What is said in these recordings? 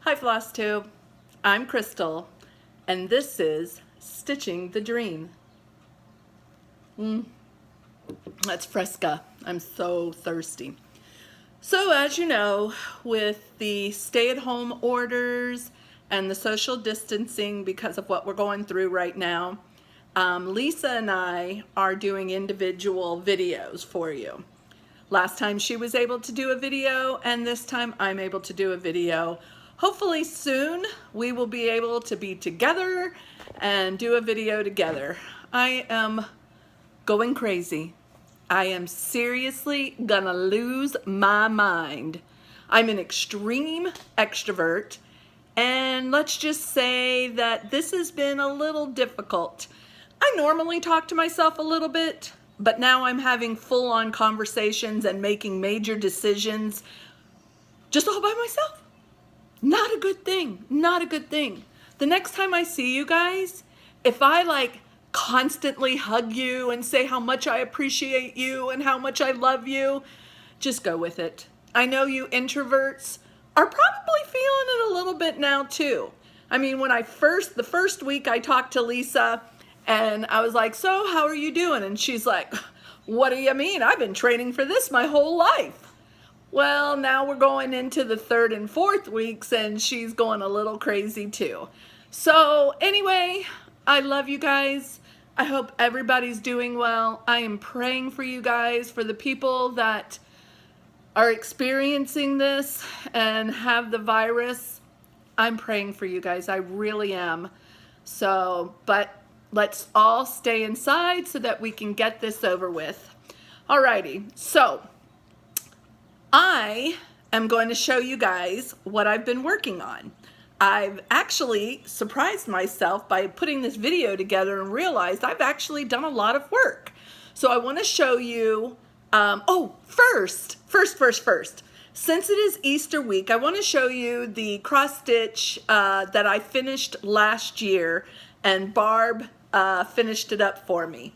Hi FlossTube, I'm Crystal, and this is Stitching the Dream. That's fresca. I'm so thirsty. So as you know, with the stay-at-home orders and the social distancing because of what we're going through right now, Lisa and I are doing individual videos for you. Last time she was able to do a video, and this time I'm able to do a video. Hopefully soon we will be able to be together and do a video together. I am going crazy. I am seriously gonna lose my mind. I'm an extreme extrovert, and let's just say that this has been a little difficult. I normally talk to myself a little bit, but now I'm having full-on conversations and making major decisions just all by myself. Not a good thing, not a good thing. The next time I see you guys, if I constantly hug you and say how much I appreciate you and how much I love you, just go with it. I know you introverts are probably feeling it a little bit now too. I mean, when the first week I talked to Lisa and I was like, so how are you doing? And she's like, what do you mean? I've been training for this my whole life. Well, now we're going into the 3rd and 4th weeks and she's going a little crazy too. So anyway, I love you guys. I hope everybody's doing well. I am praying for you guys, for the people that are experiencing this and have the virus. I'm praying for you guys. I really am. So, but let's all stay inside so that we can get this over with. Alrighty, so I am going to show you guys what I've been working on. I've actually surprised myself by putting this video together and realized I've actually done a lot of work. So I want to show you, first, since it is Easter week, I want to show you the cross stitch that I finished last year, and Barb finished it up for me.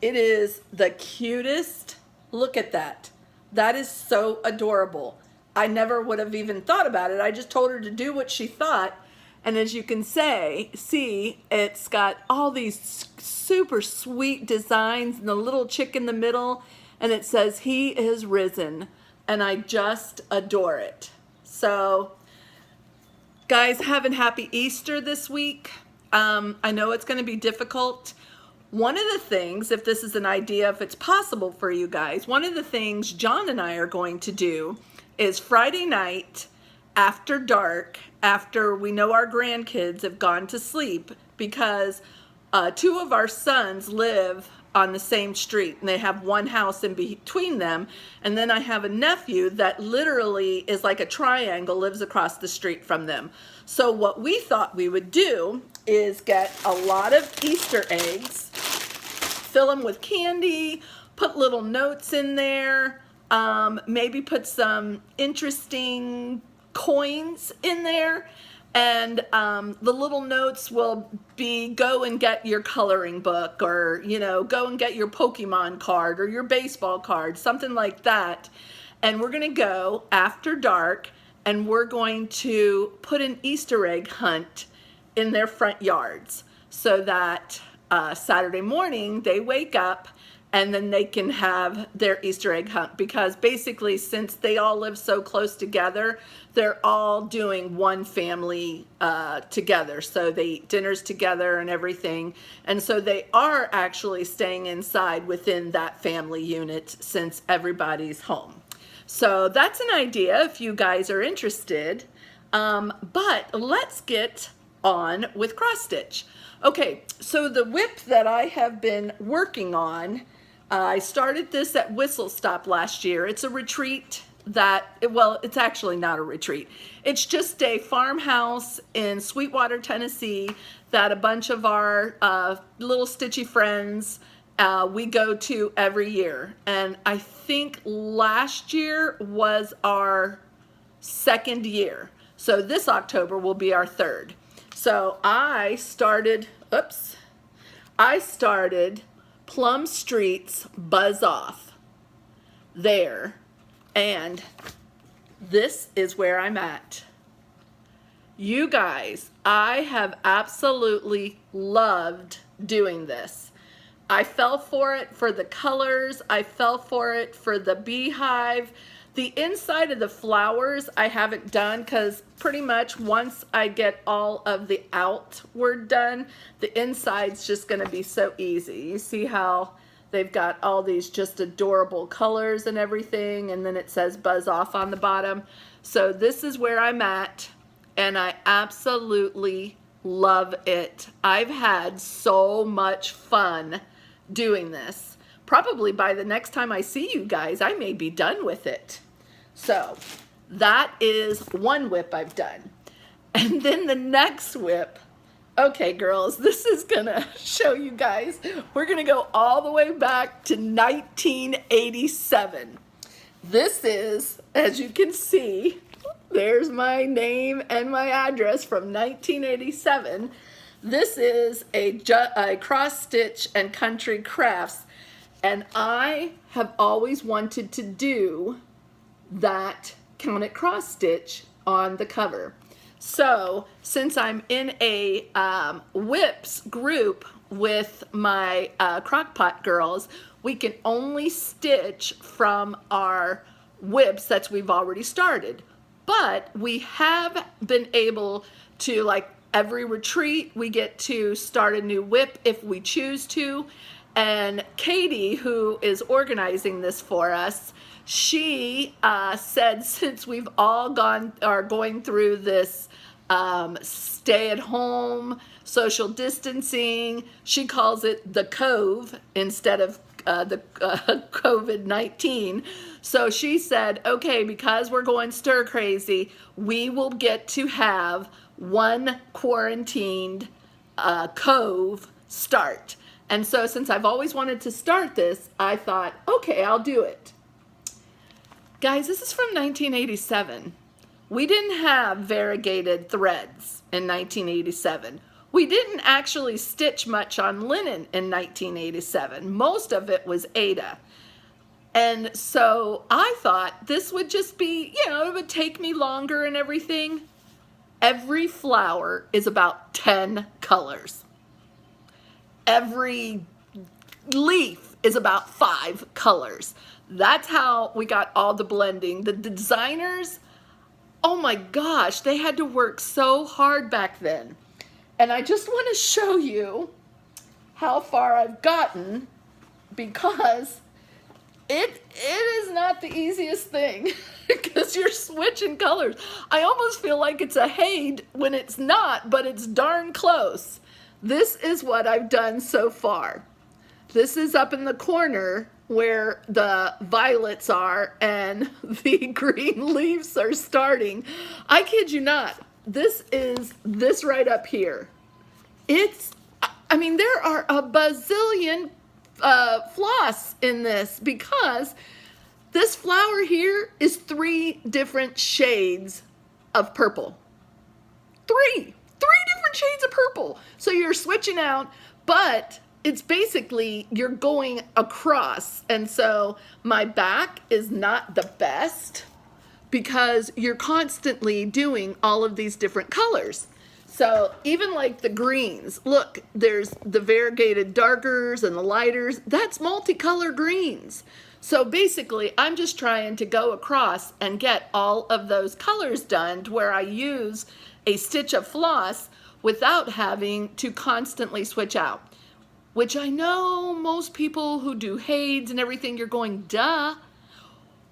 It is the cutest. Look at that. That is so adorable. I never would have even thought about it. I just told her to do what she thought. And as you can see, it's got all these super sweet designs and the little chick in the middle. And it says, "He is risen." And I just adore it. So, guys, have a happy Easter this week. I know it's going to be difficult. One of the things, if this is an idea, if it's possible for you guys, one of the things John and I are going to do is Friday night after dark, after we know our grandkids have gone to sleep, because 2 of our sons live on the same street and they have one house in between them, and then I have a nephew that literally is like a triangle, lives across the street from them. So what we thought we would do is get a lot of Easter eggs, fill them with candy, put little notes in there, maybe put some interesting coins in there, and the little notes will be, go and get your coloring book, or go and get your Pokemon card or your baseball card, something like that. And we're gonna go after dark and we're going to put an Easter egg hunt in their front yards so that Saturday morning they wake up and then they can have their Easter egg hunt, because basically since they all live so close together, they're all doing one family together. So they eat dinners together and everything. And so they are actually staying inside within that family unit since everybody's home. So that's an idea if you guys are interested. But let's get on with cross stitch. Okay, so the whip that I have been working on, I started this at Whistle Stop last year. It's a retreat that, well, it's actually not a retreat. It's just a farmhouse in Sweetwater, Tennessee that a bunch of our little stitchy friends, we go to every year. And I think last year was our 2nd year. So this October will be our 3rd. So I started Plum Street's Buzz Off there, and this is where I'm at. You guys, I have absolutely loved doing this. I fell for it for the colors. I fell for it for the beehive. The inside of the flowers I haven't done because pretty much once I get all of the outward done, the inside's just going to be so easy. You see how they've got all these just adorable colors and everything, and then it says buzz off on the bottom. So this is where I'm at, and I absolutely love it. I've had so much fun doing this. Probably by the next time I see you guys, I may be done with it. So that is one whip I've done. And then the next whip, okay girls, this is gonna show you guys, we're gonna go all the way back to 1987. This is, as you can see, there's my name and my address from 1987. This is a cross stitch and country crafts, and I have always wanted to do that counted cross stitch on the cover. So since I'm in a whips group with my crockpot girls, we can only stitch from our whips that we've already started. But we have been able to, like every retreat, we get to start a new whip if we choose to. And Katie, who is organizing this for us, she said since we've all going through this stay at home, social distancing, she calls it the Cove instead of the COVID-19. So she said, okay, because we're going stir crazy, we will get to have one quarantined Cove start. And so since I've always wanted to start this, I thought, okay, I'll do it. Guys, this is from 1987. We didn't have variegated threads in 1987. We didn't actually stitch much on linen in 1987. Most of it was Aida. And so I thought this would just be, you know, it would take me longer and everything. Every flower is about 10 colors. Every leaf is about 5 colors. That's how we got all the blending. The designers, oh my gosh, they had to work so hard back then. And I just want to show you how far I've gotten, because it is not the easiest thing because you're switching colors. I almost feel like it's a Haid when it's not, but it's darn close. This is what I've done so far. This is up in the corner where the violets are and the green leaves are starting. I kid you not. This is this right up here. It's, I mean, there are a bazillion floss in this because this flower here is 3 different shades of purple. 3 different shades of purple. So you're switching out, but it's basically you're going across. And so my back is not the best because you're constantly doing all of these different colors. So even like the greens, look, there's the variegated darkers and the lighters. That's multicolor greens. So basically I'm just trying to go across and get all of those colors done to where I use a stitch of floss without having to constantly switch out. Which I know most people who do Haids and everything, you're going, duh.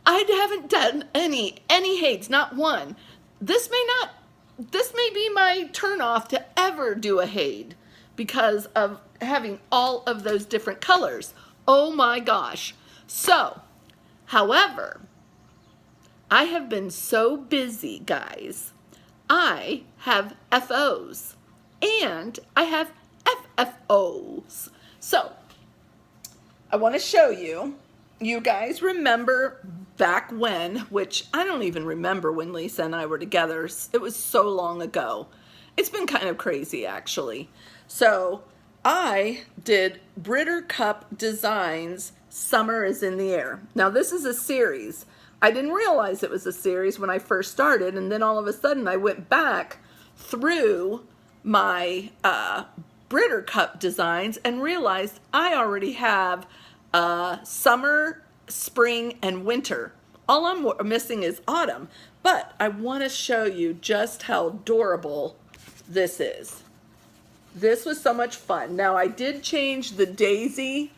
I haven't done any Haids, not one. This may be my turnoff to ever do a Haid because of having all of those different colors. Oh my gosh. So, however, I have been so busy, guys. I have FOs and I have FFOs. So, I want to show you. You guys remember back when, which I don't even remember when Lisa and I were together. It was so long ago. It's been kind of crazy, actually. So, I did Britter Cup Designs, Summer is in the Air. Now, this is a series. I didn't realize it was a series when I first started, and then all of a sudden I went back through my Britter cup designs and realized I already have summer, spring, and winter. All I'm missing is autumn, but I want to show you just how adorable this is. This was so much fun. Now I did change the daisy.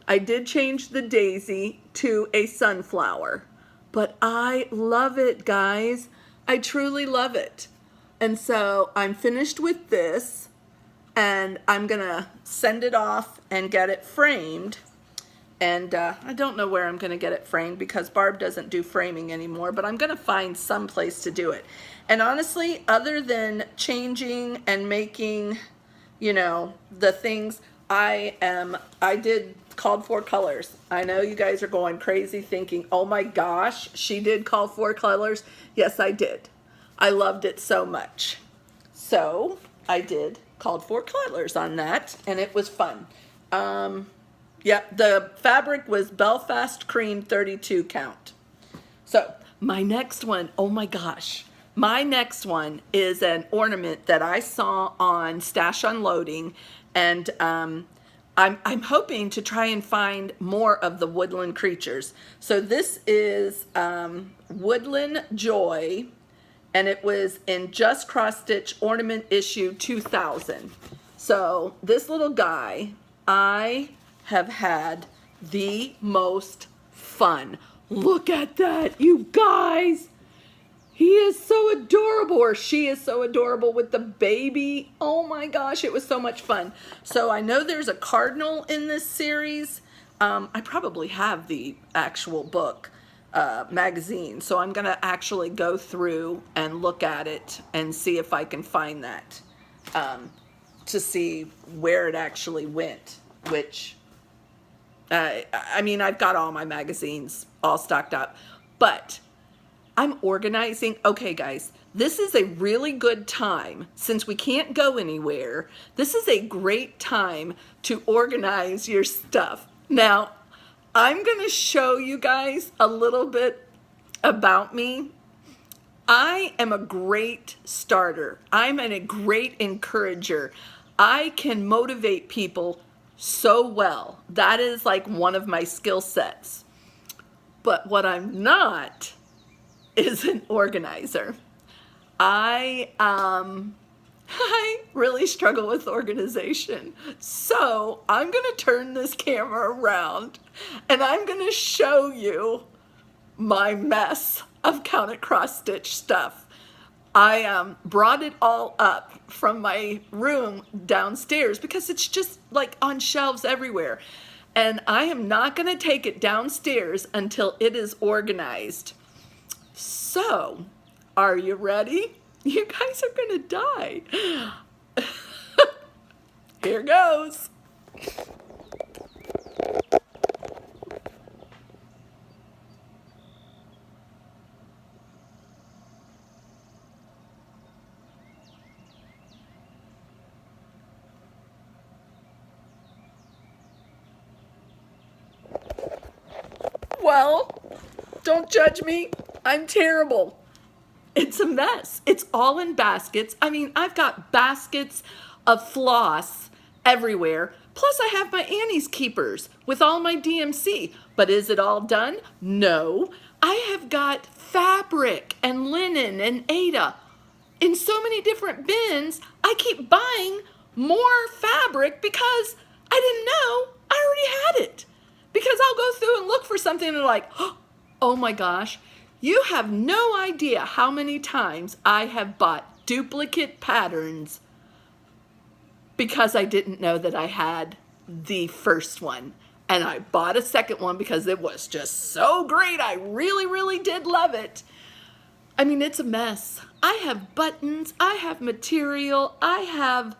I did change the daisy to a sunflower, but I love it, guys. I truly love it. And so I'm finished with this, and I'm gonna send it off and get it framed. And I don't know where I'm gonna get it framed because Barb doesn't do framing anymore, but I'm gonna find some place to do it. And honestly, other than changing and making, you know, the things, I did called for colors. I know you guys are going crazy thinking, oh my gosh, she did call for colors. Yes, I did. I loved it so much. So I did called for colors on that, and it was fun. Yeah, the fabric was Belfast Cream 32 count. So my next one, oh my gosh. My next one is an ornament that I saw on Stash Unloading, and I'm hoping to try and find more of the woodland creatures. So this is Woodland Joy, and it was in Just Cross Stitch Ornament Issue 2000. So this little guy, I have had the most fun. Look at that, you guys. He is so adorable, or she is so adorable with the baby. Oh my gosh, it was so much fun. So I know there's a cardinal in this series. I probably have the actual book magazine, so I'm gonna actually go through and look at it and see if I can find that to see where it actually went, which I mean, I've got all my magazines all stocked up, but I'm organizing. Okay, guys, this is a really good time. Since we can't go anywhere, this is a great time to organize your stuff. Now, I'm going to show you guys a little bit about me. I am a great starter. I'm a great encourager. I can motivate people so well. That is like one of my skill sets. But what I'm not is an organizer. I really struggle with organization. So I'm gonna turn this camera around and I'm gonna show you my mess of count it cross stitch stuff. I brought it all up from my room downstairs because it's just like on shelves everywhere. And I am not gonna take it downstairs until it is organized. So, are you ready? You guys are gonna die. Here goes. Well, don't judge me. I'm terrible. It's a mess. It's all in baskets. I mean, I've got baskets of floss everywhere. Plus, I have my Annie's keepers with all my DMC. But is it all done? No. I have got fabric and linen and Ada in so many different bins. I keep buying more fabric because I didn't know I already had it. Because I'll go through and look for something and they're like, oh my gosh, you have no idea how many times I have bought duplicate patterns because I didn't know that I had the first one. And I bought a second one because it was just so great. I really, really did love it. I mean, it's a mess. I have buttons, I have material, I have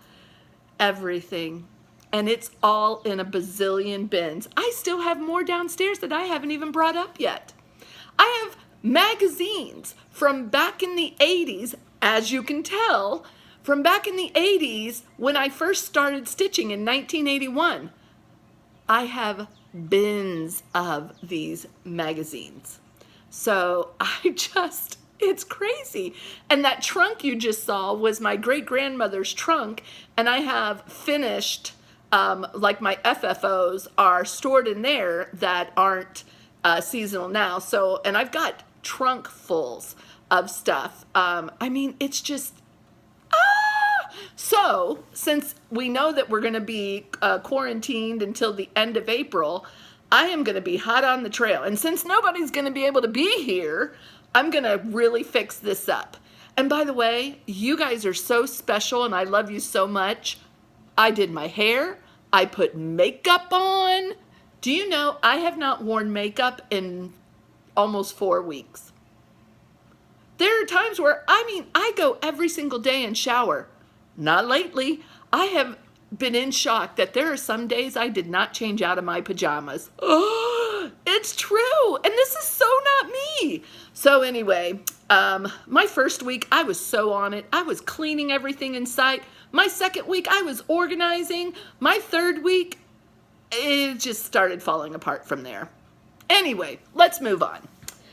everything. And it's all in a bazillion bins. I still have more downstairs that I haven't even brought up yet. I have magazines from back in the 80s, as you can tell, from back in the 80s when I first started stitching in 1981. I have bins of these magazines. So I just It's crazy. And that trunk you just saw was my great-grandmother's trunk, and I have finished, like my FFOs are stored in there that aren't seasonal now. So, and I've got trunk fulls of stuff. I mean, it's just, so since we know that we're going to be quarantined until the end of April, I am going to be hot on the trail. And since nobody's going to be able to be here, I'm going to really fix this up. And by the way, you guys are so special and I love you so much. I did my hair. I put makeup on. Do you know I have not worn makeup in almost 4 weeks? There are times where, I go every single day and shower. Not lately. I have been in shock that there are some days I did not change out of my pajamas. Oh, it's true. And this is so not me. So anyway, my first week, I was so on it. I was cleaning everything in sight. My second week, I was organizing. My third week, it just started falling apart from there. Anyway, let's move on.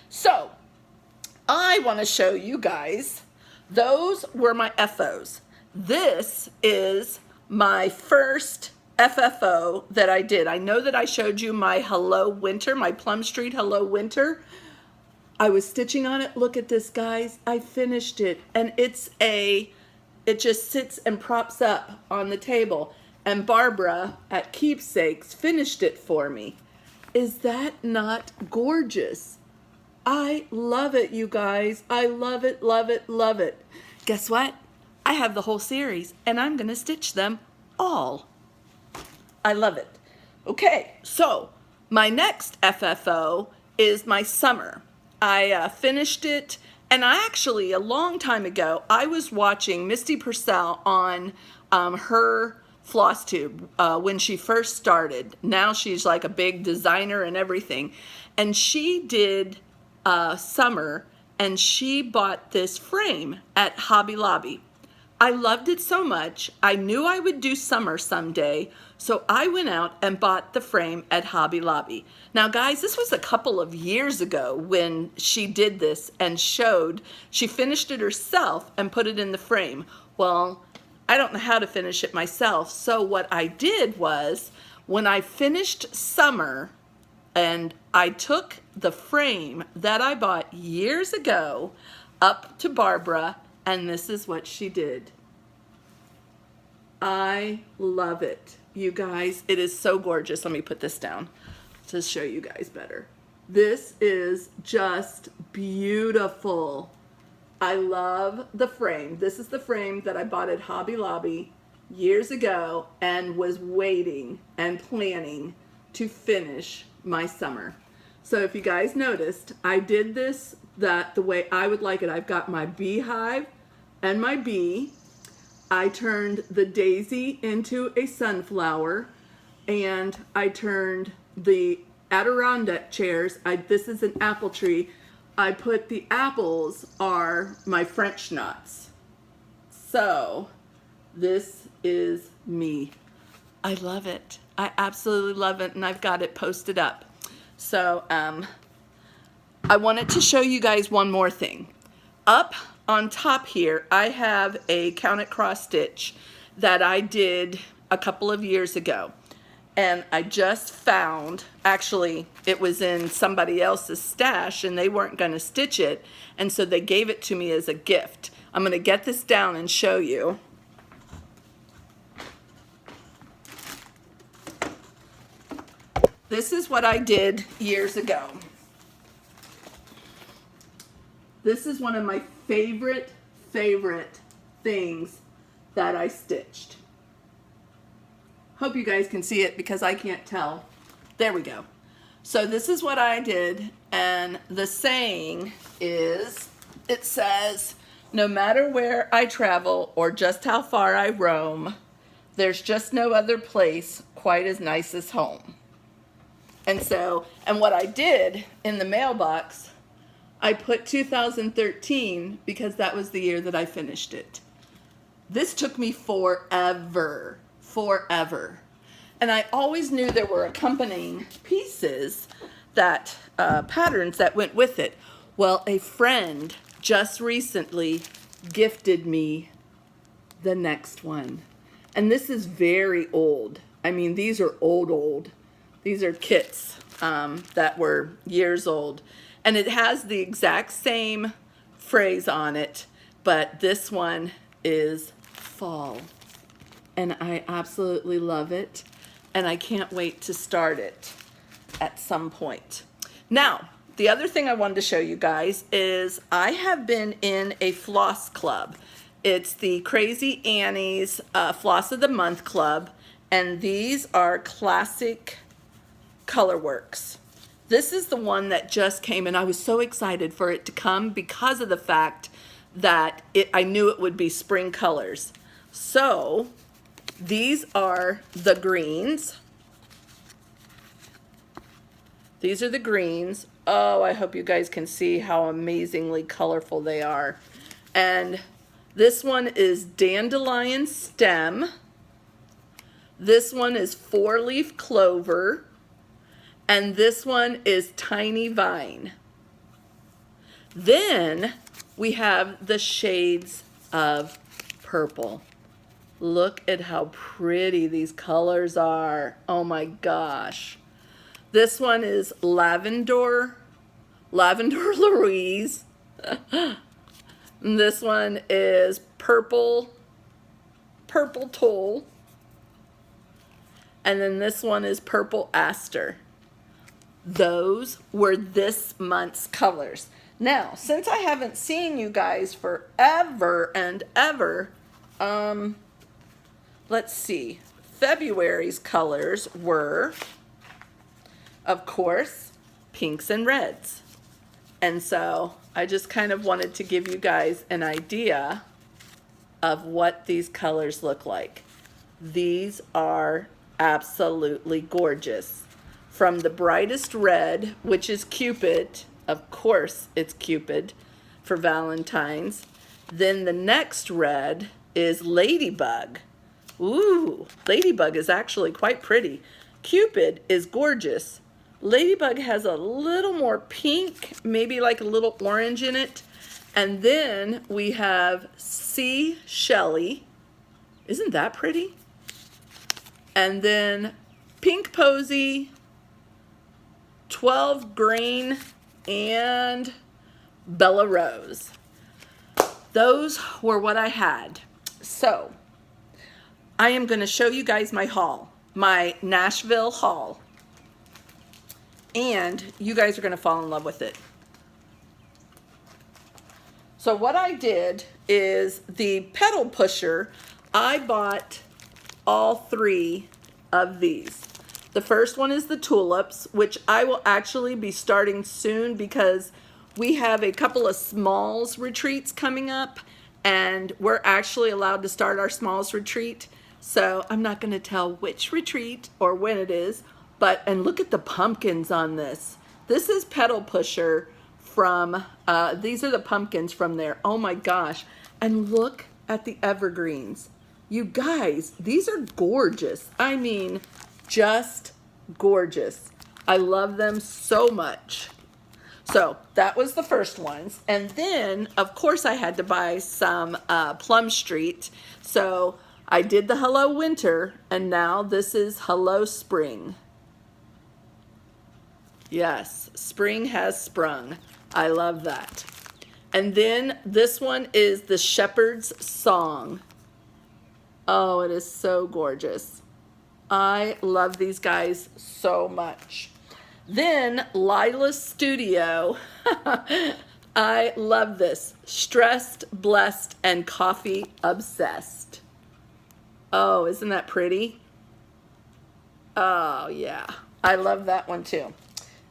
So, I want to show you guys, those were my FOs. This is my first FFO that I did. I know that I showed you my Hello Winter, my Plum Street Hello Winter. I was stitching on it. Look at this, guys. I finished it. And it just sits and props up on the table. And Barbara at Keepsakes finished it for me. Is that not gorgeous? I love it, you guys. I love it, love it, love it. Guess what? I have the whole series, and I'm going to stitch them all. I love it. Okay, so my next FFO is my summer. I finished it, and I actually, a long time ago, I was watching Misty Purcell on her FlossTube when she first started. Now she's like a big designer and everything. And she did summer, and she bought this frame at Hobby Lobby. I loved it so much. I knew I would do summer someday, so I went out and bought the frame at Hobby Lobby. Now guys, this was a couple of years ago when she did this and she finished it herself and put it in the frame. Well, I don't know how to finish it myself, so what I did was, when I finished summer, and I took the frame that I bought years ago up to Barbara, and this is what she did. I love it. You guys, it is so gorgeous. Let me put this down to show you guys better. This is just beautiful. I love the frame. This is the frame that I bought at Hobby Lobby years ago and was waiting and planning to finish my summer. So if you guys noticed, I did this the way I would like it. I've got my beehive and my bee. I turned the daisy into a sunflower, and I turned the Adirondack chairs. This is an apple tree. I put the apples are my French knots. So this is me. I love it. I absolutely love it, and I've got it posted up. So I wanted to show you guys one more thing. Up on top here, I have a Count It Cross Stitch that I did a couple of years ago. And I just found, actually, it was in somebody else's stash and they weren't going to stitch it. And so they gave it to me as a gift. I'm going to get this down and show you. This is what I did years ago. This is one of my favorite things that I stitched. Hope you guys can see it because I can't tell. There we go. So this is what I did, and the saying is, it says, no matter where I travel or just how far I roam, there's just no other place quite as nice as home. And so, and what I did in the mailbox, I put 2013 because that was the year that I finished it. This took me forever. And I always knew there were accompanying pieces that, patterns that went with it. Well, a friend just recently gifted me the next one. And this is very old. I mean, these are old. These are kits that were years old. And it has the exact same phrase on it, but this one is fall. And I absolutely love it. And I can't wait to start it at some point. Now, the other thing I wanted to show you guys is I have been in a floss club. It's the Crazy Annie's Floss of the Month Club, and these are classic Colorworks. This is the one that just came, and I was so excited for it to come because of the fact that I knew it would be spring colors. So these are the greens. These are the greens. Oh, I hope you guys can see how amazingly colorful they are. And this one is dandelion stem. This one is four-leaf clover. And this one is tiny vine. Then we have the shades of purple. Look at how pretty these colors are. Oh my gosh. This one is Lavender Louise. And this one is Purple Toll. And then this one is Purple Aster. Those were this month's colors. Now, since I haven't seen you guys forever and ever, let's see. February's colors were, of course, pinks and reds. And so I just kind of wanted to give you guys an idea of what these colors look like. These are absolutely gorgeous. From the brightest red, which is Cupid, of course it's Cupid for Valentine's. Then the next red is Ladybug. Ooh, Ladybug is actually quite pretty. Cupid is gorgeous. Ladybug has a little more pink, maybe like a little orange in it. And then we have Sea Shelley. Isn't that pretty? And then Pink Posy, 12 Grain, and Bella Rose. Those were what I had. So I am going to show you guys my haul, my Nashville haul. And you guys are going to fall in love with it. So what I did is the pedal pusher, I bought all three of these. The first one is the tulips, which I will actually be starting soon because we have a couple of smalls retreats coming up and we're actually allowed to start our smalls retreat. So I'm not going to tell which retreat or when it is, and look at the pumpkins on this. This is pedal pusher from, these are the pumpkins from there. Oh my gosh. And look at the evergreens. You guys, these are gorgeous. I mean, just gorgeous. I love them so much. So that was the first ones. And then, of course, I had to buy some Plum Street. So I did the Hello Winter, and now this is Hello Spring. Yes, spring has sprung. I love that. And then this one is the Shepherd's Song. Oh, it is so gorgeous. I love these guys so much. Then Lila's Studio. I love this. Stressed, Blessed, and Coffee Obsessed. Oh, isn't that pretty? Oh, yeah. I love that one too.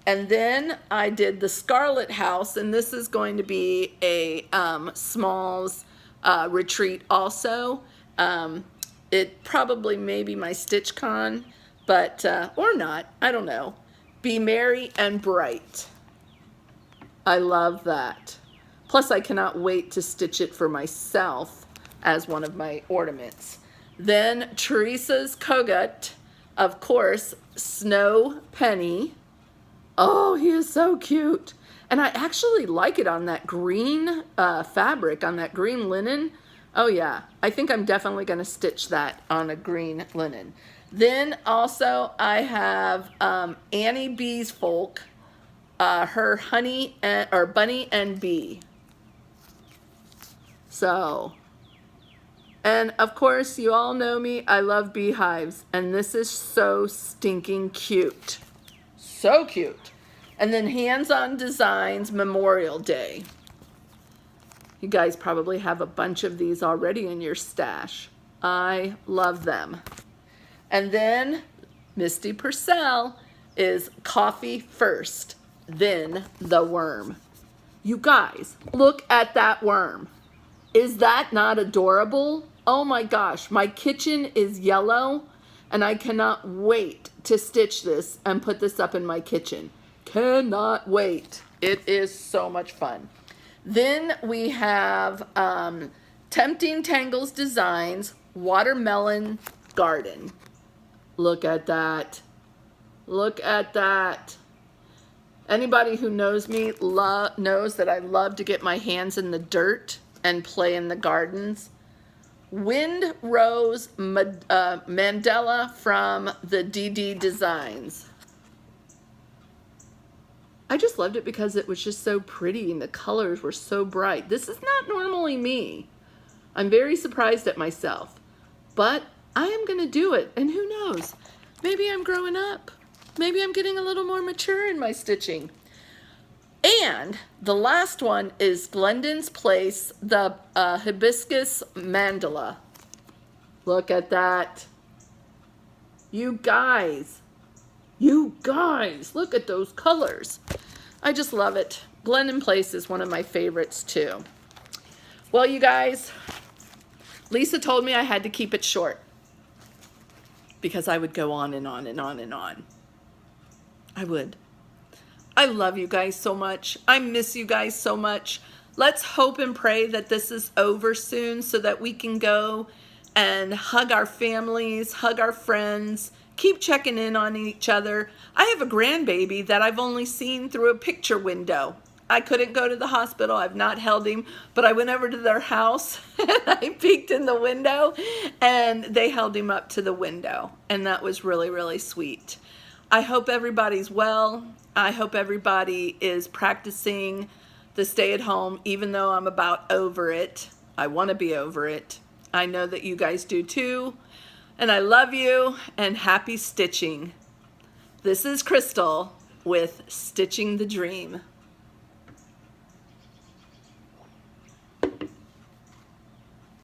And then I did the Scarlet House, and this is going to be a smalls retreat also. It probably may be my StitchCon, but, or not, I don't know. Be Merry and Bright. I love that. Plus I cannot wait to stitch it for myself as one of my ornaments. Then Teresa's Kogut, of course, Snow Penny. Oh, he is so cute. And I actually like it on that green fabric, on that green linen. Oh yeah, I think I'm definitely gonna stitch that on a green linen. Then also I have Annie B's Folk, her honey and, or bunny and bee. So, and of course you all know me, I love beehives, and this is so stinking cute. So cute. And then Hands-On Designs Memorial Day. You guys probably have a bunch of these already in your stash. I love them. And then Misty Purcell is Coffee First, Then the Worm. You guys, look at that worm. Is that not adorable? Oh my gosh, my kitchen is yellow and I cannot wait to stitch this and put this up in my kitchen. Cannot wait. It is so much fun. Then we have Tempting Tangles Designs Watermelon Garden. Look at that. Look at that. Anybody who knows me knows that I love to get my hands in the dirt and play in the gardens. Wind Rose Mandela from the DD Designs. I just loved it because it was just so pretty and the colors were so bright. This is not normally me. I'm very surprised at myself, but I am gonna do it, and who knows? Maybe I'm growing up. Maybe I'm getting a little more mature in my stitching. And the last one is Glendon's Place, the Hibiscus Mandala. Look at that. You guys, look at those colors. I just love it. Glendon Place is one of my favorites too. Well, you guys, Lisa told me I had to keep it short because I would go on and on and on and on. I would. I love you guys so much. I miss you guys so much. Let's hope and pray that this is over soon so that we can go and hug our families, hug our friends, keep checking in on each other. I have a grandbaby that I've only seen through a picture window. I couldn't go to the hospital. I've not held him, but I went over to their house and I peeked in the window and they held him up to the window. And that was really, really sweet. I hope everybody's well. I hope everybody is practicing the stay at home, even though I'm about over it. I want to be over it. I know that you guys do too. And I love you and happy stitching. This is Crystal with Stitching the Dream.